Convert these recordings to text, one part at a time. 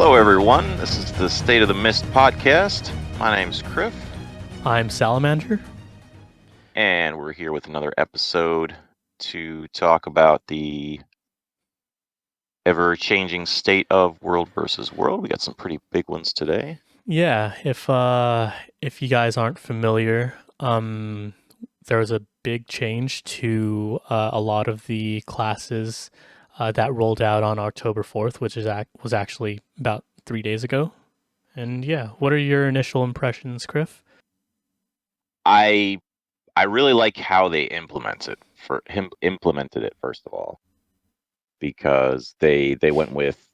Hello, everyone. This is the State of the Mist podcast. My name's Criff, I'm Salamander. and we're here with another episode to talk about the ever-changing state of world versus world. We got some pretty big ones today. Yeah, if you guys aren't familiar, there was a big change to a lot of the classes that rolled out on October 4th, which was actually about 3 days ago. And yeah, what are your initial impressions, Criff? I really like how they implemented it first of all, because they went with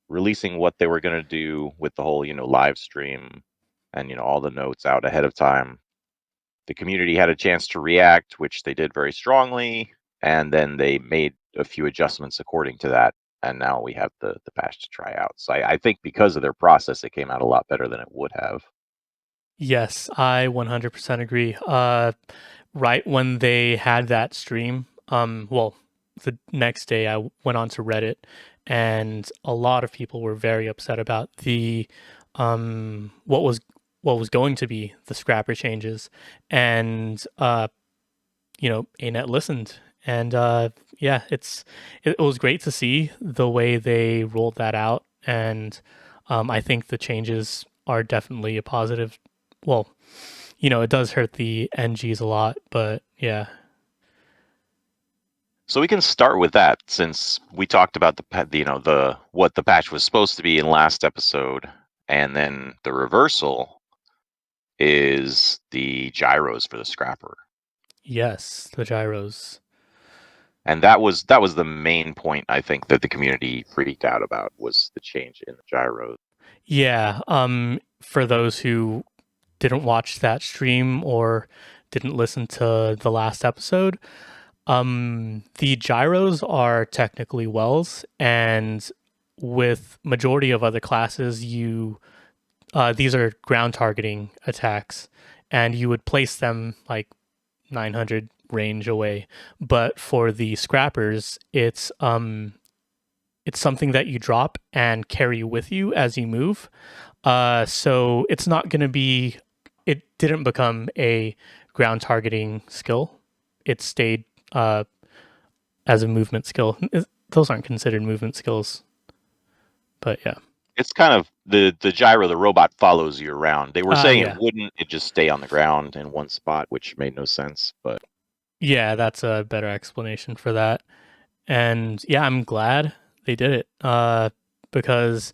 releasing what they were going to do with the whole live stream and all the notes out ahead of time. The community had a chance to react, which they did very strongly, and then they made a few adjustments according to that, and now we have the patch to try out. So I think because of their process, it came out a lot better than it would have. Yes, I 100% agree. Right when they had that stream, well, the next day I went on to Reddit, and a lot of people were very upset about the what was going to be the scrapper changes, and Anet listened, and yeah, it was great to see the way they rolled that out, and I think the changes are definitely a positive. Well, it does hurt the NGs a lot, but yeah. So we can start with that, since we talked about the what the patch was supposed to be in last episode, and then the reversal is the gyros for the scrapper. Yes, the gyros. And that was the main point, I think, that the community freaked out about, was the change in the gyros. Yeah, for those who didn't watch that stream or didn't listen to the last episode, the gyros are technically wells, and with majority of other classes, these are ground targeting attacks, and you would place them like 900 range away. But for the scrappers, it's something that you drop and carry with you as you move. So it's not going to be. It didn't become a ground targeting skill. It stayed as a movement skill. Those aren't considered movement skills, but yeah. It's kind of the gyro, the robot follows you around. They were saying it Yeah. wouldn't, it just stay on the ground in one spot, which made no sense. But Yeah, that's a better explanation for that. And yeah, I'm glad they did it. Because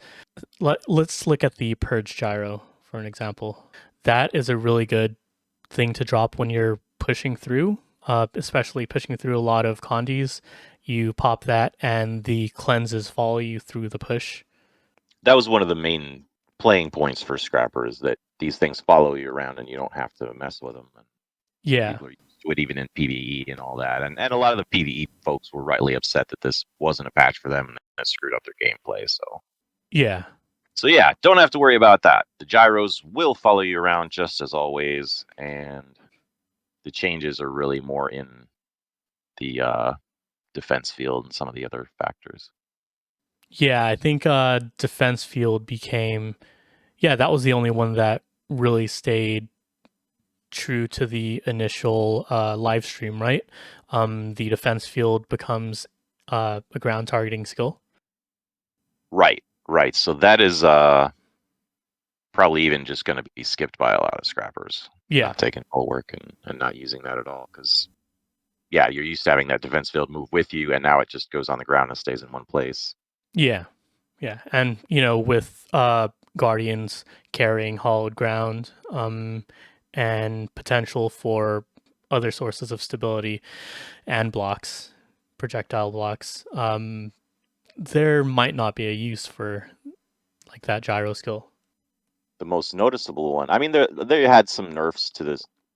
let's look at the purge gyro for an example. That is a really good thing to drop when you're pushing through, especially pushing through a lot of condies. You pop that, and the cleanses follow you through the push. that was one of the main playing points for scrappers, that these things follow you around and you don't have to mess with them. And Yeah, people are used to it even in PvE and all that. And a lot of the PvE folks were rightly upset that this wasn't a patch for them and it screwed up their gameplay. yeah, So yeah, don't have to worry about that. The gyros will follow you around just as always, and the changes are really more in the defense field and some of the other factors. yeah. I think defense field became. Yeah, that was the only one that really stayed true to the initial live stream, right? The defense field becomes a ground targeting skill. Right, right. So that is probably even just going to be skipped by a lot of scrappers, Yeah, not taking bulwark and not using that at all, because yeah, you're used to having that defense field move with you, and now it just goes on the ground and stays in one place. yeah, yeah. And with guardians carrying hollowed ground, and potential for other sources of stability and blocks, projectile blocks, there might not be a use for like that gyro skill. The most noticeable one, I mean, they had some nerfs to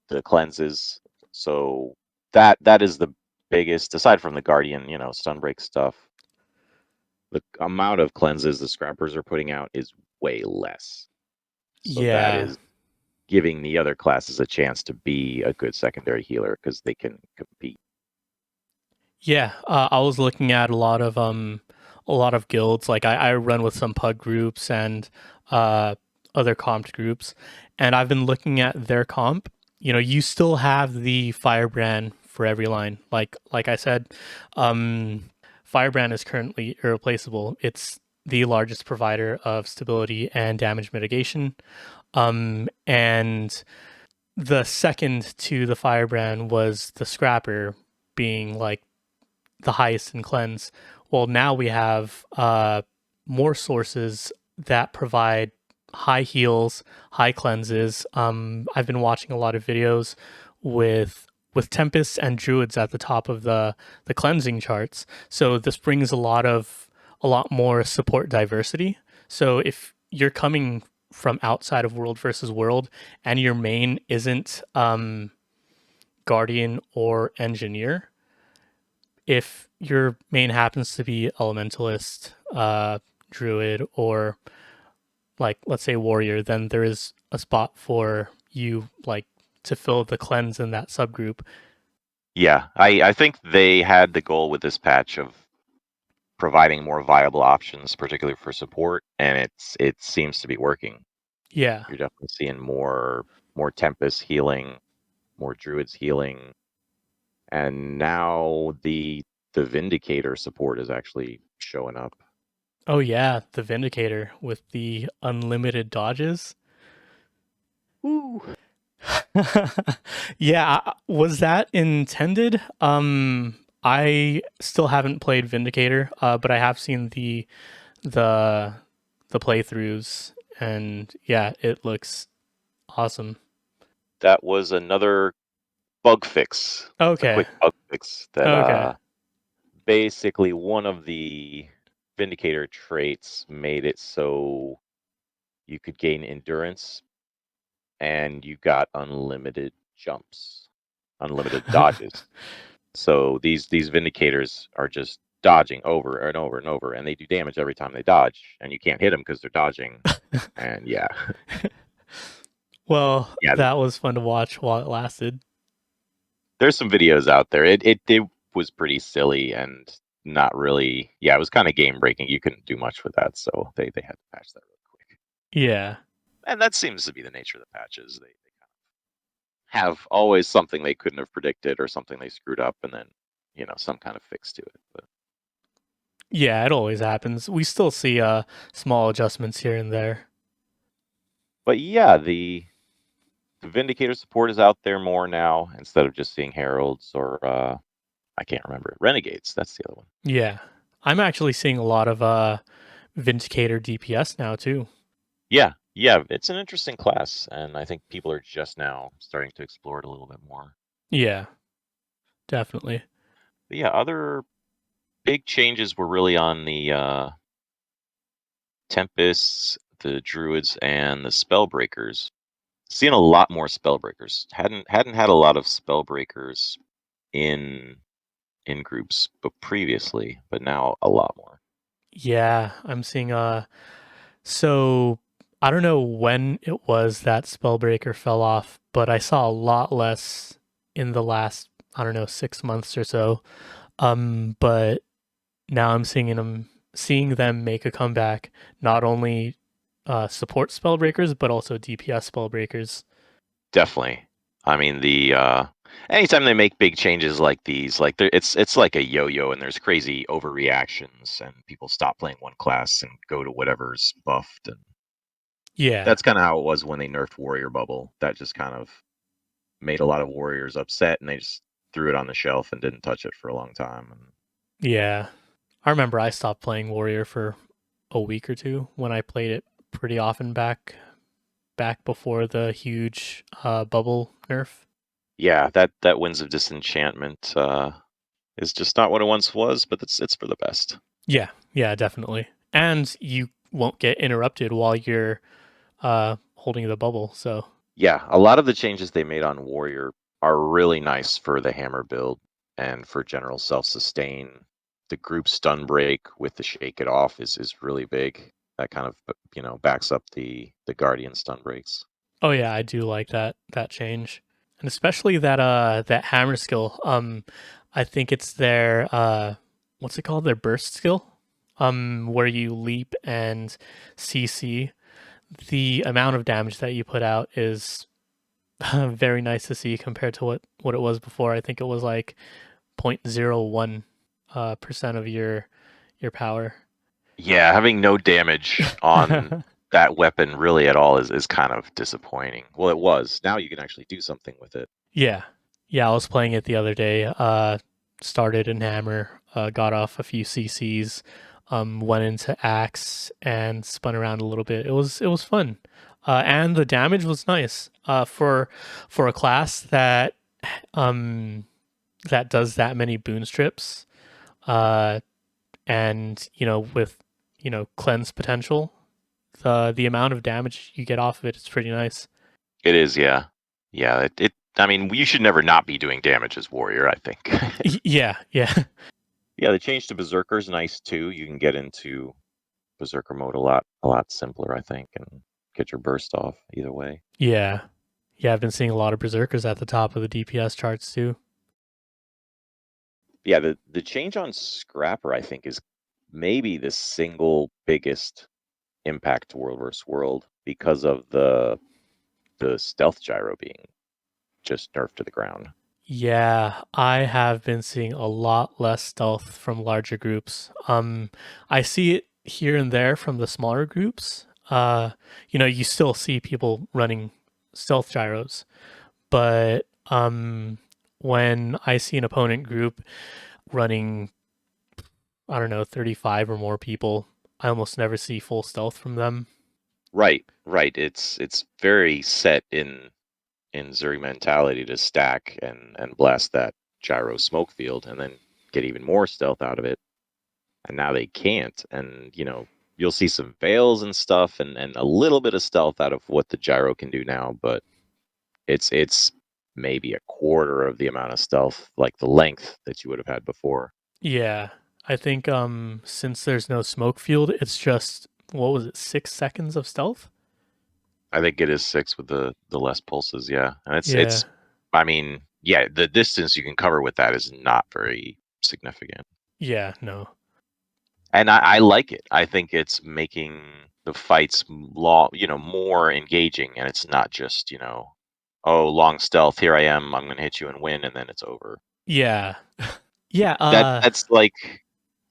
the cleanses, so that is the biggest, aside from the guardian, stun break stuff. The amount of cleanses the scrappers are putting out is way less. So that Yeah, is giving the other classes a chance to be a good secondary healer, because they can compete. yeah. I was looking at a lot of guilds. Like I run with some pug groups and uh, other comped groups, and I've been looking at their comp. You know, you still have the firebrand for every line. Like I said, firebrand is currently irreplaceable. It's the largest provider of stability and damage mitigation. And the second to the firebrand was the scrapper being like the highest in cleanse. Well, now we have more sources that provide high heals, high cleanses. I've been watching a lot of videos with tempests and druids at the top of the cleansing charts. So this brings a lot more support diversity. So if you're coming from outside of world versus world and your main isn't guardian or engineer, if your main happens to be elementalist, druid, or like let's say warrior, then there is a spot for you like to fill the cleanse in that subgroup. Yeah, I think they had the goal with this patch of providing more viable options, particularly for support, and it seems to be working. Yeah. You're definitely seeing more Tempest healing, more Druids healing, and now the Vindicator support is actually showing up. Oh yeah, the Vindicator with the unlimited dodges. Woo! Yeah, was that intended? I still haven't played Vindicator, but I have seen the the playthroughs, and yeah, it looks awesome. That was another bug fix, a Okay, quick bug fix that okay. basically one of the Vindicator traits made it so you could gain endurance and you got unlimited jumps, unlimited dodges. So these Vindicators are just dodging over and over and over, and they do damage every time they dodge, and you can't hit them because they're dodging. And yeah, Well, yeah, that was fun to watch while it lasted. there's some videos out there. It was pretty silly and not really. Yeah, it was kind of game breaking. You couldn't do much with that, so they had to patch that real quick. Yeah. And that seems to be the nature of the patches. They kind of have always something they couldn't have predicted or something they screwed up, and then some kind of fix to it. Yeah, it always happens. We still see small adjustments here and there. But yeah, the Vindicator support is out there more now instead of just seeing Heralds or I can't remember Renegades. That's the other one. Yeah. I'm actually seeing a lot of Vindicator DPS now too. Yeah, yeah, it's an interesting class, and I think people are just now starting to explore it a little bit more. Yeah, definitely. But yeah, other big changes were really on the Tempests, the Druids, and the Spellbreakers. Seeing a lot more Spellbreakers. Hadn't had a lot of Spellbreakers in groups, but previously, but now a lot more. Yeah, I'm seeing so I don't know when it was that Spellbreaker fell off, but I saw a lot less in the last, I don't know, 6 months or so. But now I'm seeing them make a comeback, not only support Spellbreakers, but also DPS Spellbreakers. Definitely. I mean, the anytime they make big changes like these, like it's like a yo-yo, and there's crazy overreactions, and people stop playing one class and go to whatever's buffed, and Yeah, that's kind of how it was when they nerfed Warrior Bubble. That just kind of made a lot of warriors upset, and they just threw it on the shelf and didn't touch it for a long time. And yeah. I remember I stopped playing Warrior for a week or two when I played it pretty often back before the huge bubble nerf. yeah, that Winds of Disenchantment is just not what it once was, but it's for the best. Yeah, yeah, definitely. And you won't get interrupted while you're holding the bubble. So Yeah, a lot of the changes they made on Warrior are really nice for the hammer build and for general self-sustain. The group stun break with the shake it off is really big. That kind of backs up the Guardian stun breaks. oh yeah, I do like that change. And especially that hammer skill. I think it's their what's it called? Their burst skill? where you leap and CC, the amount of damage that you put out is very nice to see compared to what it was before. I think it was like 0.01 percent of your power. Yeah, having no damage on that weapon really at all is kind of disappointing. Well, it was. Now you can actually do something with it. Yeah. Yeah, I was playing it the other day. Started in hammer, got off a few CCs, went into axe and spun around a little bit. It was fun. And the damage was nice. For a class um that does that many boon strips, uh and with cleanse potential, the amount of damage you get off of it is pretty nice. It is, yeah. Yeah, I mean, you should never not be doing damage as warrior, I think. Yeah, yeah. Yeah, the change to Berserker is nice too. You can get into Berserker mode a lot simpler, I think, and get your burst off either way. Yeah. Yeah, I've been seeing a lot of berserkers at the top of the DPS charts too. Yeah, the change on Scrapper, I think, is maybe the single biggest impact to World vs. World because of the stealth gyro being just nerfed to the ground. Yeah, I have been seeing a lot less stealth from larger groups. I see it here and there from the smaller groups. You still see people running stealth gyros, but when I see an opponent group running, I don't know, 35 or more people, I almost never see full stealth from them. Right, right. It's very set in Zuri mentality to stack and blast that gyro smoke field and then get even more stealth out of it. And now they can't. And you'll see some fails and stuff and a little bit of stealth out of what the gyro can do now, but it's maybe a quarter of the amount of stealth, like the length that you would have had before. Yeah, I think since there's no smoke field, it's just what was it, 6 seconds of stealth? I think it is 6 with the less pulses, yeah. And it's Yeah, I mean, yeah, the distance you can cover with that is not very significant. yeah, no, And I like it. I think it's making the fights more engaging, and it's not just, oh, long stealth, here I am, I'm gonna hit you and win, and then it's over. yeah, yeah. That's like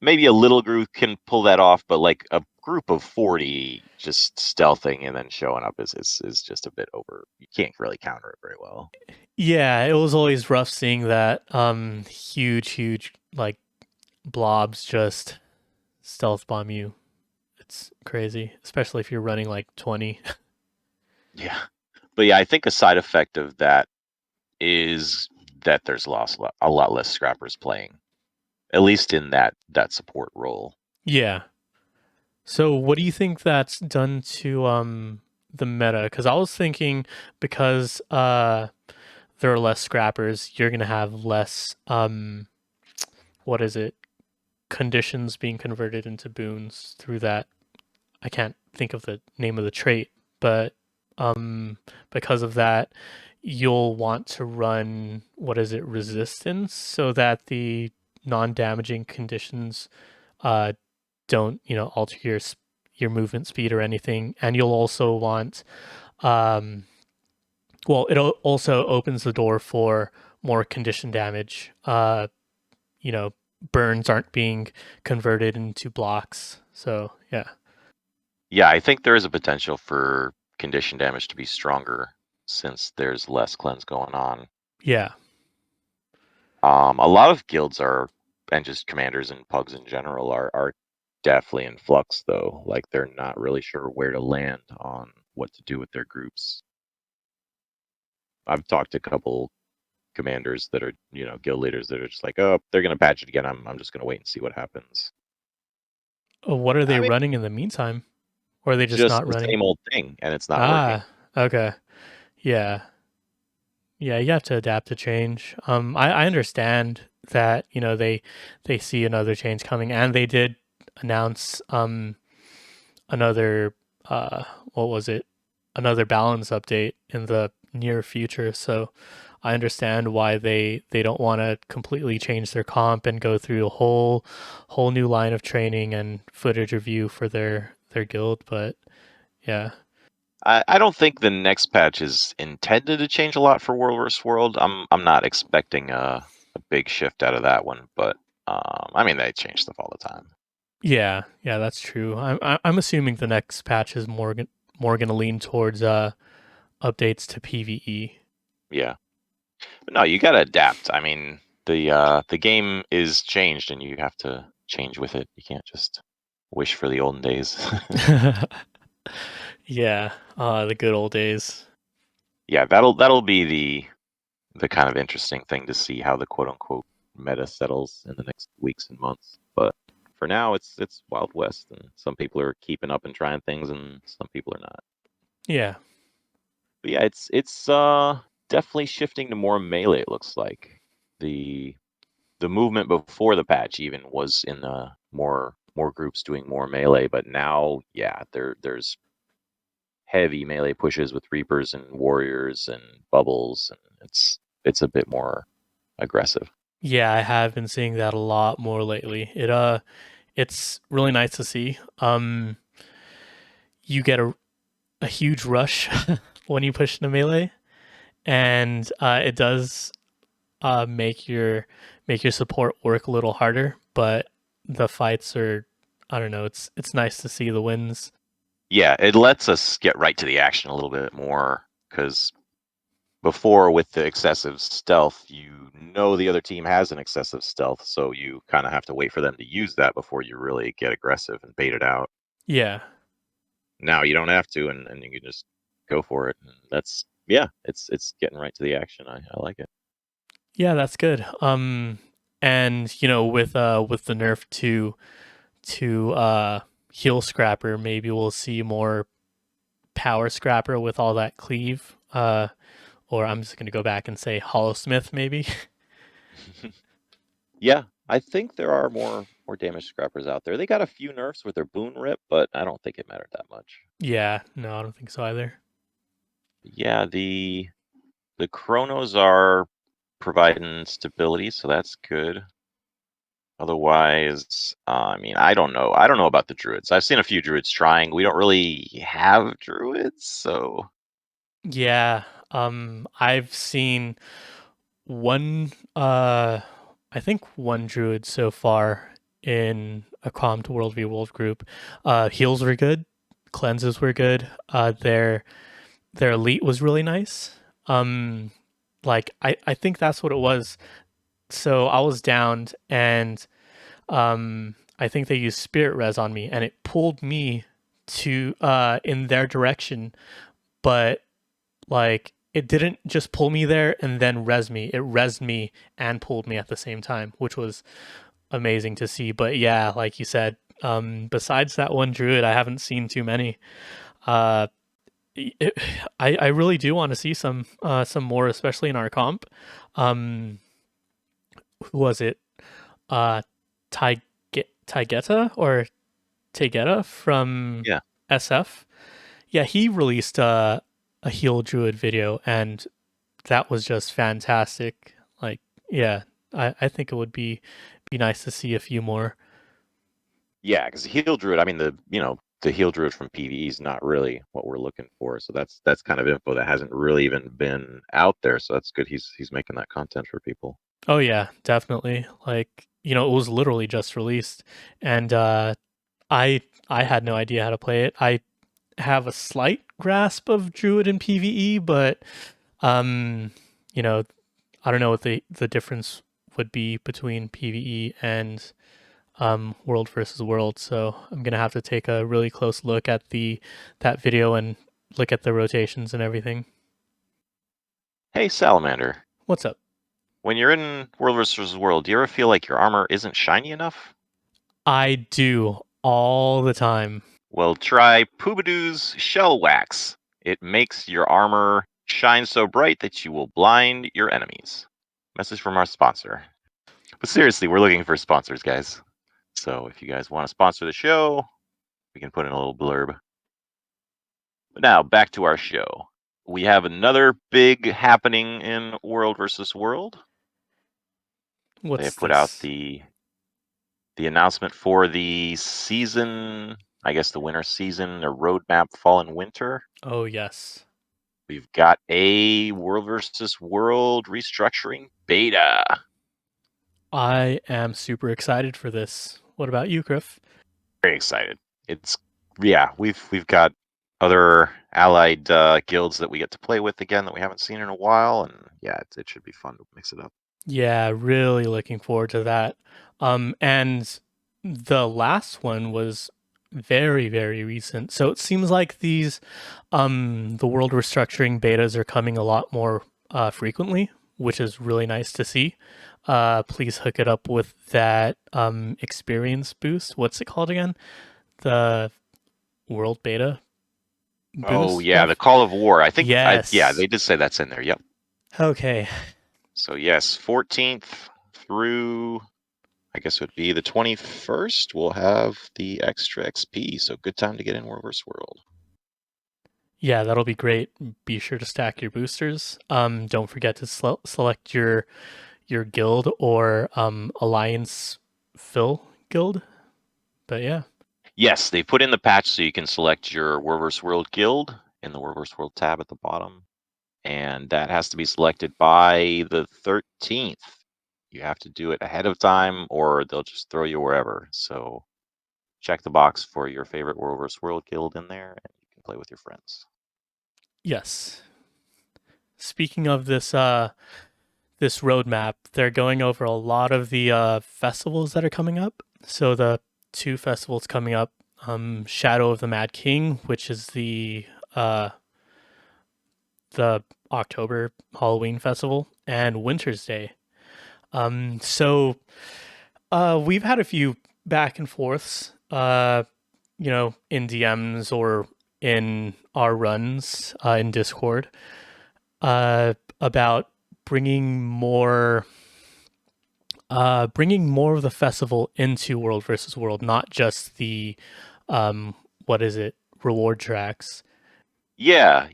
maybe a little group can pull that off, but like a group of 40 just stealthing and then showing up is just a bit over. You can't really counter it very well. Yeah, it was always rough seeing that huge like blobs just stealth bomb you. It's crazy, especially if you're running like 20. Yeah. But yeah, I think a side effect of that is that there's a lot less scrappers playing, at least in that support role. Yeah. So what do you think that's done to the meta? Cuz I was thinking because there are less scrappers, you're going to have less what is it? Conditions being converted into boons through that. I can't think of the name of the trait, but because of that, you'll want to run what is it, resistance, so that the non-damaging conditions uh, don't alter your movement speed or anything, and you'll also want um, well, it also opens the door for more condition damage. You know, burns aren't being converted into blocks. So yeah, Yeah, I think there is a potential for condition damage to be stronger since there's less cleanse going on. yeah, A lot of guilds are, and just commanders and pugs in general are definitely in flux though. Like they're not really sure where to land on what to do with their groups. I've talked to a couple commanders that are, guild leaders that are just like, oh, they're gonna patch it again. I'm just gonna wait and see what happens. What are they I mean, running in the meantime? Or are they just just not the running? same old thing, and it's not working. Ah, okay. Yeah. Yeah, you have to adapt to change. I understand that, they see another change coming, and they did announce another what was it? Another balance update in the near future. So I understand why they don't want to completely change their comp and go through a whole new line of training and footage review for their guild, but yeah. I don't think the next patch is intended to change a lot for World vs. World. I'm not expecting a big shift out of that one, but I mean they change stuff all the time. Yeah, yeah, that's true. I'm assuming the next patch is more going to lean towards updates to PvE. Yeah, but no, you gotta adapt. I mean the game is changed, and you have to change with it. You can't just wish for the olden days. Yeah, the good old days. Yeah, that'll be the kind of interesting thing to see how the quote unquote meta settles in the next weeks and months. But for now, it's Wild West, and some people are keeping up and trying things, and some people are not. Yeah. But yeah, it's definitely shifting to more melee. It looks like the the movement before the patch even was in more groups doing more melee, but now yeah, there's heavy melee pushes with Reapers and Warriors and Bubbles, and it's a bit more aggressive. Yeah, I have been seeing that a lot more lately. It's really nice to see. You get a huge rush when you push into melee, and it does make your support work a little harder, but the fights are, I don't know, it's nice to see the wins. Yeah, it lets us get right to the action a little bit more because before with the excessive stealth, you know the other team has an excessive stealth, so you kind of have to wait for them to use that before you really get aggressive and bait it out. Yeah. Now you don't have to, and you can just go for it. And that's yeah, it's getting right to the action. I like it. Yeah, that's good. And you know, with the nerf to heal scrapper, maybe we'll see more power scrapper with all that cleave. Or I'm just gonna go back and say Hollow Smith, maybe. Yeah, I think there are more damage scrappers out there. They got a few nerfs with their boon rip, but I don't think it mattered that much. Yeah, no, I don't think so either. Yeah, the chronos are providing stability, so that's good. Otherwise, I mean, I don't know. I don't know about the druids. I've seen a few druids trying. We don't really have druids, so Yeah, I've seen one, I think one druid so far in a Calm to World v World group. Heals were good, cleanses were good. Their elite was really nice. Um, like I think that's what it was. So I was downed and I think they used spirit res on me and it pulled me to in their direction, but like it didn't just pull me there and then res me. It resed me and pulled me at the same time, which was amazing to see. But yeah, like you said, besides that one druid, I haven't seen too many. Uh, it, I really do want to see some more, especially in our comp. Um, who was it? Uh, Ty Taigeta or Taigeta from yeah. SF. Yeah, he released a heal druid video, and that was just fantastic. Like, yeah, I think it would be nice to see a few more. Yeah, because the heal druid, I mean the heal druid from PvE is not really what we're looking for. So that's kind of info that hasn't really even been out there. So that's good. He's making that content for people. Oh yeah, definitely. Like, you know, it was literally just released, and I I had no idea how to play it. I have a slight grasp of druid in PvE, but um, you know, I don't know what the difference would be between PvE and world versus world. So I'm gonna have to take a really close look at the that video and look at the rotations and everything. Hey, Salamander, What's up? when you're in World versus World, do you ever feel like your armor isn't shiny enough? I do all the time. Well, try Poobadoo's Shell Wax. It makes your armor shine so bright that you will blind your enemies. Message from our sponsor. But seriously, we're looking for sponsors, guys. So if you guys want to sponsor the show, we can put in a little blurb. But now back to our show. we have another big happening in World versus World. They What's have put out this? the announcement for the season, I guess the winter season, a roadmap fall and winter. Oh, yes. We've got a World versus World restructuring beta. I am super excited for this. What about you, Griff? Very excited. It's yeah, we've got other allied guilds that we get to play with again that we haven't seen in a while, and yeah, it should be fun to mix it up. Yeah, really looking forward to that. And the last one was very, very recent. So it seems like these the world restructuring betas are coming a lot more frequently, which is really nice to see. Please hook it up with that experience boost. What's it called again? The world beta Oh boost yeah, the stuff? Call of War. Yeah, Yes. they did say that's in there. Yep. Okay. So yes, 14th through I guess it would be the 21st. We'll have the extra XP. So good time to get in World vs. World. Yeah, that'll be great. Be sure to stack your boosters. Don't forget to select your guild or alliance fill guild. But yeah, Yes, they put in the patch so you can select your World vs. World guild in the World vs. World tab at the bottom. And that has to be selected by the 13th. You have to do it ahead of time or they'll just throw you wherever. So check the box for your favorite World vs. World guild in there and you can play with your friends. yes. Speaking of this roadmap, they're going over a lot of the festivals that are coming up. So the two festivals coming up, Shadow of the Mad King, which is the October Halloween festival, and Winter's Day. So we've had a few back and forths, in DMs or in our runs in Discord, about bringing more of the festival into World versus World, not just the what is it, reward tracks. Yeah.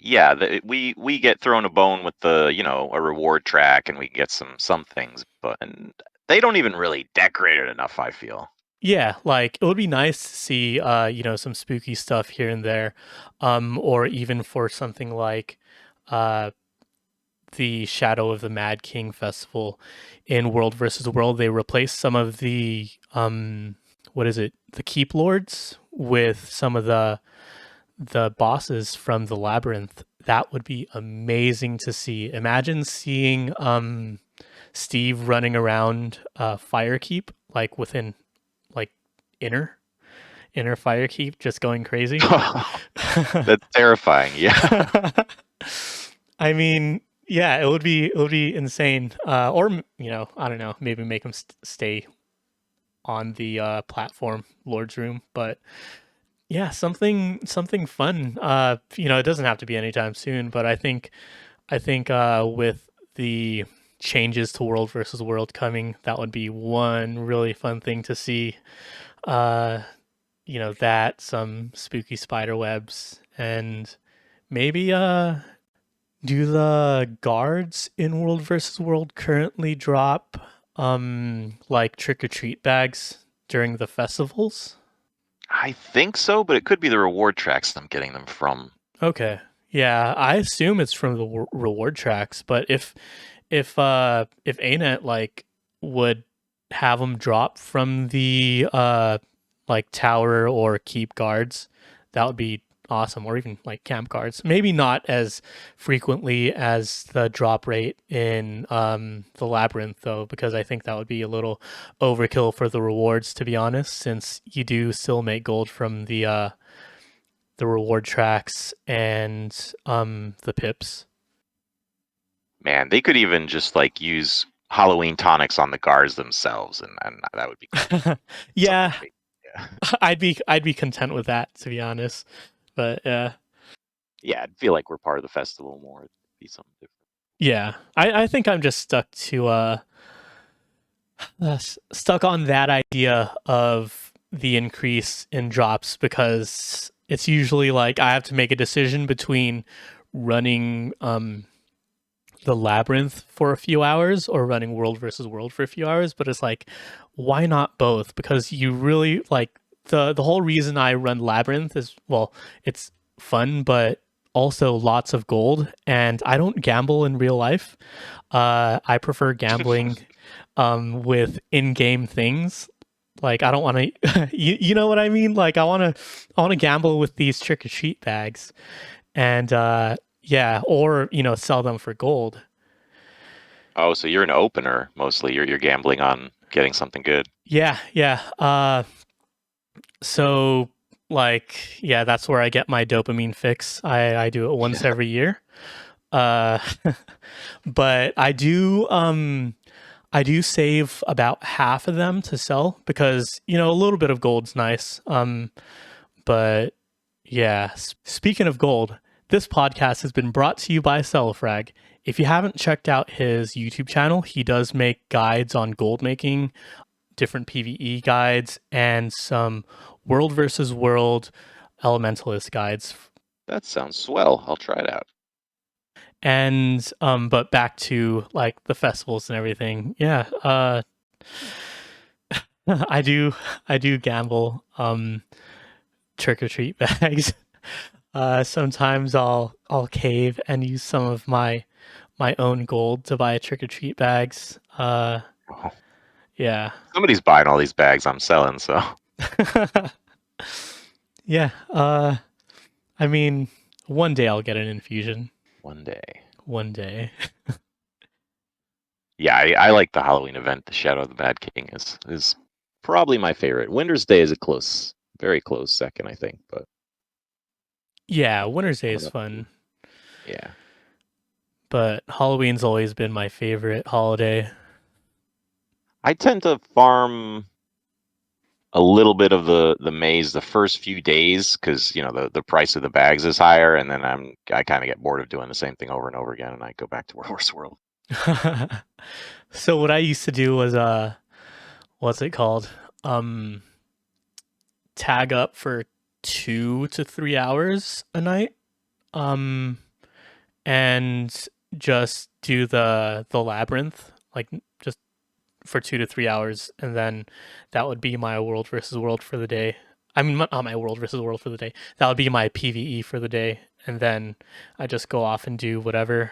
We get thrown a bone with the a reward track, and we get some things, but and they don't even really decorate it enough. I feel. Yeah, like it would be nice to see some spooky stuff here and there, or even for something like uh the Shadow of the Mad King festival in World versus World. They replaced some of the what is it, the keep lords with some of the bosses from the labyrinth. That would be amazing to see. Imagine seeing Steve running around Firekeep, like within like inner Firekeep, just going crazy. That's terrifying. Yeah. I mean, yeah, it would be insane. Or I don't know, maybe make him stay on the platform, Lord's Room. But yeah, something fun. It doesn't have to be anytime soon, but I think with the changes to World versus World coming, that would be one really fun thing to see. Uh, that some spooky spider webs and maybe do the guards in World versus World currently drop like trick or treat bags during the festivals? I think so, but it could be the reward tracks I'm getting them from. Okay. Yeah, I assume it's from the reward tracks, but if ANET like would have them drop from the like tower or keep guards, that would be awesome. Or even like camp guards. Maybe not as frequently as the drop rate in the labyrinth though, because I think that would be a little overkill for the rewards, to be honest, since you do still make gold from the reward tracks and the pips. Man, they could even just like use Halloween tonics on the guards themselves, and that would be something Yeah, crazy. Yeah. I'd be content with that, to be honest. But Yeah, I'd feel like we're part of the festival more. It'd be something different. yeah, I think I'm just stuck on that idea of the increase in drops, because it's usually like I have to make a decision between running the labyrinth for a few hours or running world versus world for a few hours, but it's like, why not both? Because you really like the whole reason I run labyrinth is, well, it's fun, but also lots of gold, and I don't gamble in real life. I prefer gambling with in-game things. Like I don't want to, you know what I mean? Like I want to gamble with these trick or treat bags, and yeah, or sell them for gold. Oh, so you're an opener mostly. You're gambling on getting something good. Yeah, yeah. So like, yeah, that's where I get my dopamine fix. I do it once every year. Uh, but I do save about half of them to sell because a little bit of gold's nice. But yeah, speaking of gold, this podcast has been brought to you by Cellofrag. If you haven't checked out his YouTube channel, he does make guides on gold making, different PvE guides, and some world versus world elementalist guides. That sounds swell. I'll try it out. And but back to like the festivals and everything. Yeah, I do gamble trick or treat bags. Sometimes I'll cave and use some of my own gold to buy trick or treat bags. Oh, Yeah. somebody's buying all these bags I'm selling, so Yeah. I mean, one day I'll get an infusion. one day. One day. Yeah, I like the Halloween event. The Shadow of the Mad King is probably my favorite. Winter's Day is a close, very close second, I think. But Yeah, Winter's Day coming is up, fun, yeah. but Halloween's always been my favorite holiday. I tend to farm a little bit of the maize the first few days because the price of the bags is higher, and then I kind of get bored of doing the same thing over and over again, and I go back to World Wars World. So what I used to do was what's it called? Um Tag up for 2 to 3 hours a night. Um and just do the labyrinth, like just for 2 to 3 hours, and then that would be my world versus world for the day. I mean, not my world versus world for the day. That would be my PVE for the day, and then I just go off and do whatever.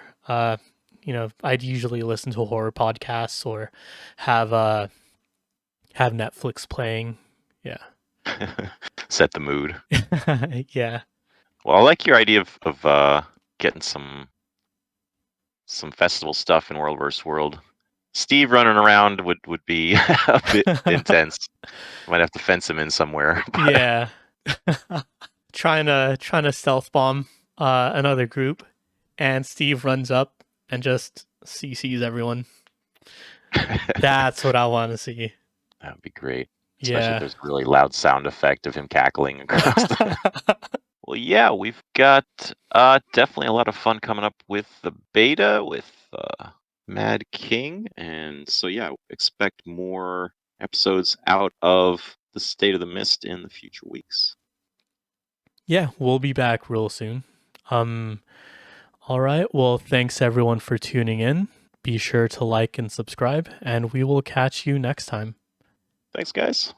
I'd usually listen to horror podcasts or have have Netflix playing. Yeah, Set the mood. yeah. Well, I like your idea of getting some festival stuff in World vs. World. Steve running around would be a bit intense. Might have to fence him in somewhere. Yeah. Trying to stealth bomb another group, and Steve runs up and just CCs everyone. That's what I want to see. That would be great. Especially if Yeah. there's a really loud sound effect of him cackling across the. Well, yeah, we've got definitely a lot of fun coming up with the beta with Mad King, and so yeah, expect more episodes out of the State of the Mist in the future weeks. Yeah, we'll be back real soon. Um all right. Well, thanks everyone for tuning in. Be sure to like and subscribe, and we will catch you next time. Thanks, guys.